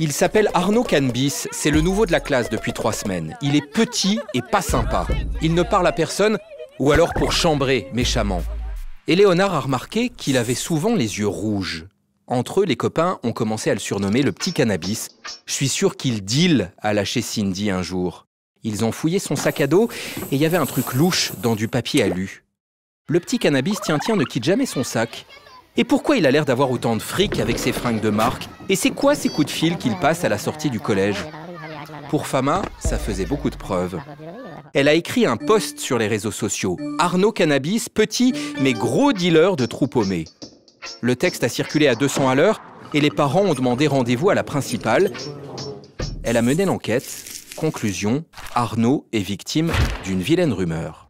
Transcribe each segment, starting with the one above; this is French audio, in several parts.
Il s'appelle Arnaud Cannebis, c'est le nouveau de la classe depuis 3 semaines. Il est petit et pas sympa. Il ne parle à personne, ou alors pour chambrer méchamment. Et Léonard a remarqué qu'il avait souvent les yeux rouges. Entre eux, les copains ont commencé à le surnommer le petit cannabis. Je suis sûr qu'il deal, a lâché Cindy un jour. Ils ont fouillé son sac à dos et il y avait un truc louche dans du papier alu. Le petit cannabis, tiens, ne quitte jamais son sac. Et pourquoi il a l'air d'avoir autant de fric avec ses fringues de marque? Et c'est quoi ces coups de fil qu'il passe à la sortie du collège? Pour Fama, ça faisait beaucoup de preuves. Elle a écrit un post sur les réseaux sociaux. Arnaud Cannebis, petit mais gros dealer de trous paumés. Le texte a circulé à 200 à l'heure et les parents ont demandé rendez-vous à la principale. Elle a mené l'enquête. Conclusion, Arnaud est victime d'une vilaine rumeur.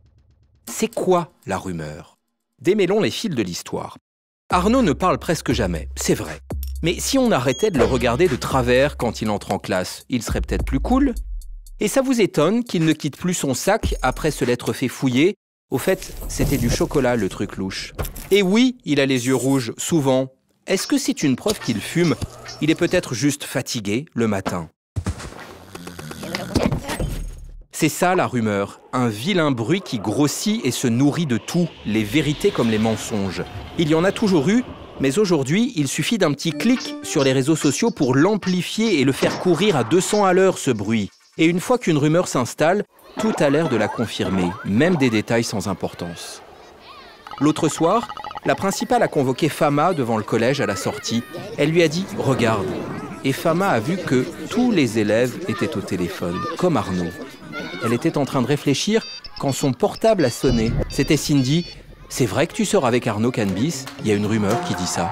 C'est quoi la rumeur? Démêlons les fils de l'histoire. Arnaud ne parle presque jamais, c'est vrai. Mais si on arrêtait de le regarder de travers quand il entre en classe, il serait peut-être plus cool. Et ça vous étonne qu'il ne quitte plus son sac après se l'être fait fouiller? Au fait, c'était du chocolat le truc louche. Et oui, il a les yeux rouges, souvent. Est-ce que c'est une preuve qu'il fume? Il est peut-être juste fatigué le matin. C'est ça la rumeur, un vilain bruit qui grossit et se nourrit de tout, les vérités comme les mensonges. Il y en a toujours eu, mais aujourd'hui, il suffit d'un petit clic sur les réseaux sociaux pour l'amplifier et le faire courir à 200 à l'heure ce bruit. Et une fois qu'une rumeur s'installe, tout a l'air de la confirmer, même des détails sans importance. L'autre soir, la principale a convoqué Fama devant le collège à la sortie. Elle lui a dit « Regarde ». Et Fama a vu que tous les élèves étaient au téléphone, comme Arnaud. Elle était en train de réfléchir quand son portable a sonné. C'était Cindy. « C'est vrai que tu sors avec Arnaud Cannebis? Il y a une rumeur qui dit ça. »